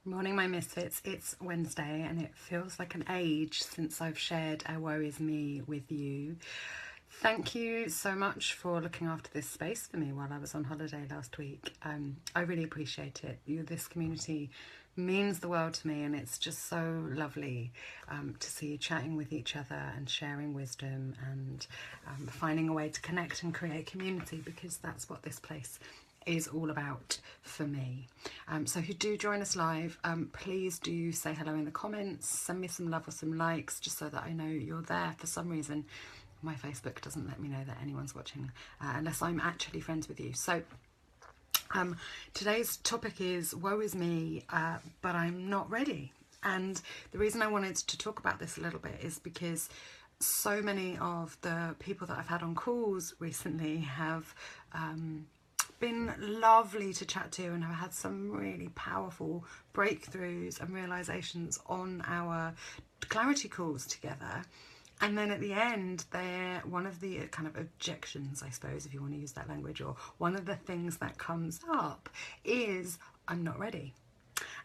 Morning, my misfits. It's Wednesday and it feels like an age since I've shared a WOE is me with you. Thank you so much for looking after this space for me while I was on holiday last week. I really appreciate it. This community means the world to me, and it's just so lovely to see you chatting with each other and sharing wisdom and finding a way to connect and create community, because that's what this place is all about for me. So if you do join us live, please do say hello in the comments, send me some love or some likes, just so that I know you're there. For some reason my Facebook doesn't let me know that anyone's watching unless I'm actually friends with you. So today's topic is woe is me, but I'm not ready. And the reason I wanted to talk about this a little bit is because so many of the people that I've had on calls recently have been lovely to chat to, and have had some really powerful breakthroughs and realizations on our clarity calls together. And then at the end, one of the kind of objections, I suppose, if you want to use that language, or one of the things that comes up is, I'm not ready.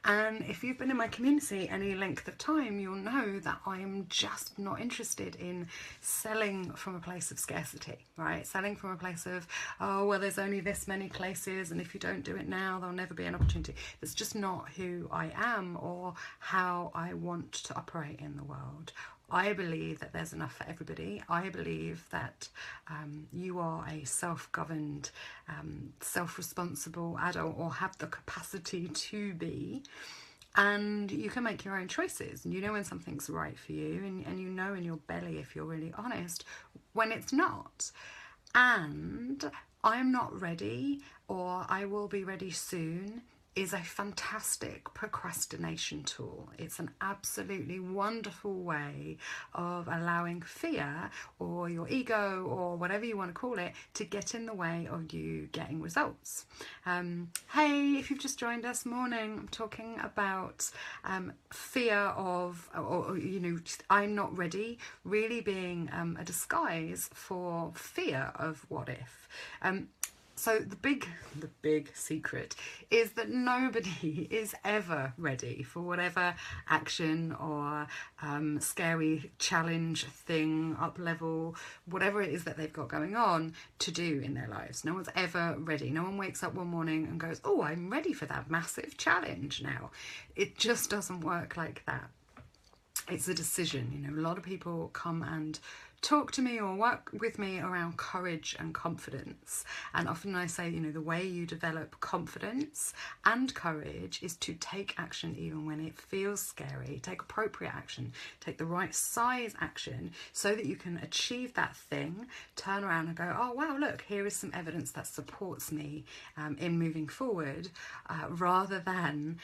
And if you've been in my community any length of time, you'll know that I am just not interested in selling from a place of scarcity, right? Selling from a place of, oh, well, there's only this many places, and if you don't do it now, there'll never be an opportunity. That's just not who I am or how I want to operate in the world. I believe that there's enough for everybody. I believe that you are a self-governed, self-responsible adult, or have the capacity to be, and you can make your own choices, and you know when something's right for you, and you know in your belly, if you're really honest, when it's not. And I'm not ready, or I will be ready soon, is a fantastic procrastination tool. It's an absolutely wonderful way of allowing fear, or your ego, or whatever you want to call it, to get in the way of you getting results. Hey, if you've just joined us, morning. I'm talking about fear of, or just, I'm not ready, really being a disguise for fear of what if. So the big secret is that nobody is ever ready for whatever action or scary challenge, thing, up level, whatever it is that they've got going on to do in their lives. No one's ever ready. No one wakes up one morning and goes, oh, I'm ready for that massive challenge now. It just doesn't work like that. It's a decision. A lot of people come and talk to me or work with me around courage and confidence, and often I say, the way you develop confidence and courage is to take action even when it feels scary. Take appropriate action, take the right size action, so that you can achieve that thing, turn around and go, oh wow, look, here is some evidence that supports me in moving forward, rather than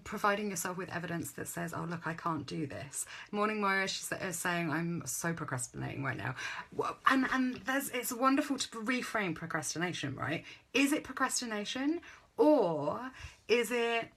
providing yourself with evidence that says, oh, look, I can't do this. Morning, Moira, she's saying, I'm so procrastinating right now. And it's wonderful to reframe procrastination, right? Is it procrastination, or is it,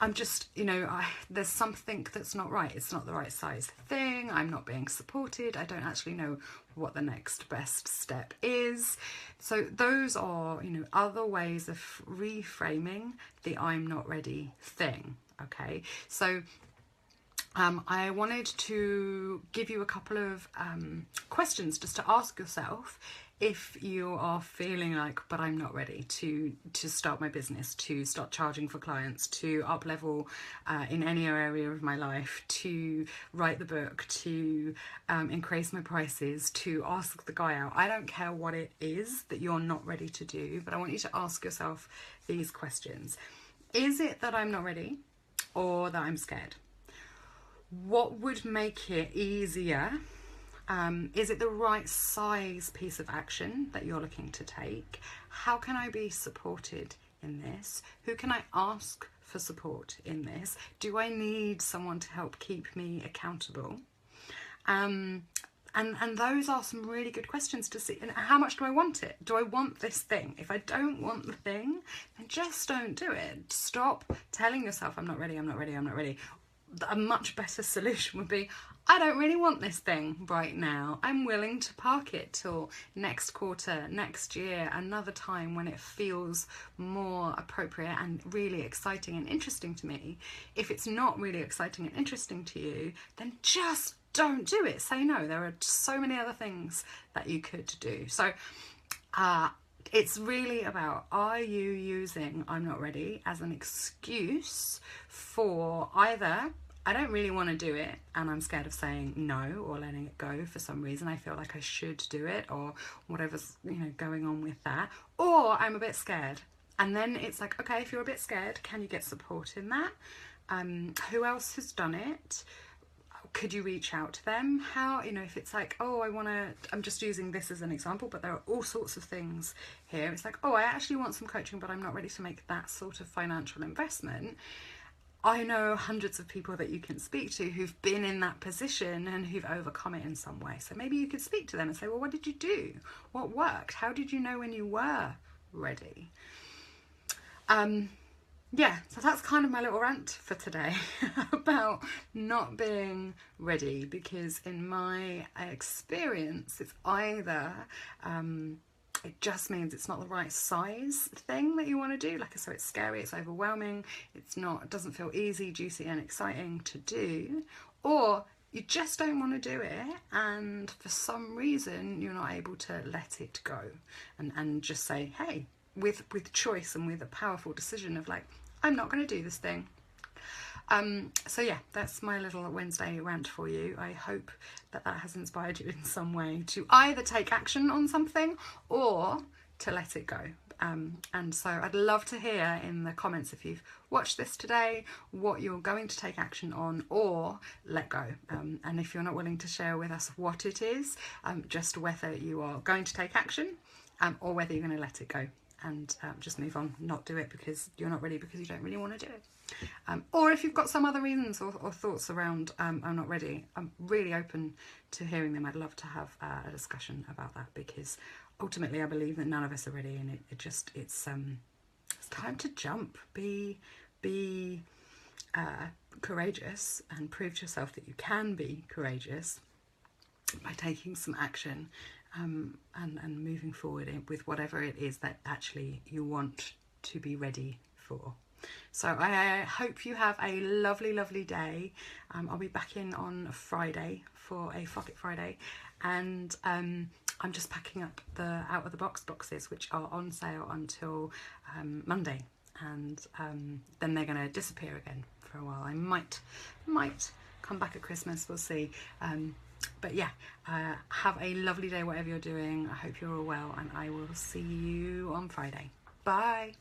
I'm just, there's something that's not right. It's not the right size thing. I'm not being supported. I don't actually know what the next best step is. So those are, other ways of reframing the I'm not ready thing. Okay. So I wanted to give you a couple of questions just to ask yourself if you are feeling like, but I'm not ready to start my business, to start charging for clients, to up level in any area of my life, to write the book, to increase my prices, to ask the guy out. I don't care what it is that you're not ready to do, but I want you to ask yourself these questions. Is it that I'm not ready, or that I'm scared? What would make it easier? Is it the right size piece of action that you're looking to take? How can I be supported in this? Who can I ask for support in this? Do I need someone to help keep me accountable? And those are some really good questions to see. And how much do I want it? Do I want this thing? If I don't want the thing, then just don't do it. Stop telling yourself, I'm not ready, I'm not ready, I'm not ready. a much better solution would be, I don't really want this thing right now. I'm willing to park it till next quarter, next year, another time when it feels more appropriate and really exciting and interesting to me. If it's not really exciting and interesting to you, then just don't do it. Say no. There are so many other things that you could do. So it's really about, are you using I'm not ready as an excuse for either I don't really want to do it and I'm scared of saying no or letting it go for some reason, I feel like I should do it, or whatever's, you know, going on with that, or I'm a bit scared. And then it's like, okay, if you're a bit scared, can you get support in that? Who else has done it? Could you reach out to them? How, you know, if it's like, oh, I'm just using this as an example, but there are all sorts of things here. It's like, oh, I actually want some coaching, but I'm not ready to make that sort of financial investment. I know hundreds of people that you can speak to who've been in that position and who've overcome it in some way. So maybe you could speak to them and say, well, what did you do? What worked? How did you know when you were ready? Yeah, so that's kind of my little rant for today about not being ready, because in my experience, it's either it just means it's not the right size thing that you want to do. Like, so it's scary, it's overwhelming, it doesn't feel easy, juicy and exciting to do, or you just don't want to do it, and for some reason you're not able to let it go and just say, hey, with choice and with a powerful decision of like, I'm not going to do this thing. So yeah, that's my little Wednesday rant for you. I hope that has inspired you in some way to either take action on something or to let it go. And so I'd love to hear in the comments, if you've watched this today, what you're going to take action on or let go. And if you're not willing to share with us what it is, just whether you are going to take action or whether you're going to let it go and just move on, not do it because you're not ready, because you don't really want to do it. Or if you've got some other reasons or thoughts around I'm not ready, I'm really open to hearing them. I'd love to have a discussion about that, because ultimately I believe that none of us are ready, and it's time to jump, be courageous and prove to yourself that you can be courageous by taking some action and moving forward with whatever it is that actually you want to be ready for. So I hope you have a lovely, lovely day. I'll be back in on Friday for a Flock It Friday, and I'm just packing up the out of the box boxes, which are on sale until Monday, and then they're going to disappear again for a while. I might come back at Christmas, we'll see. But yeah, have a lovely day whatever you're doing. I hope you're all well, and I will see you on Friday. Bye.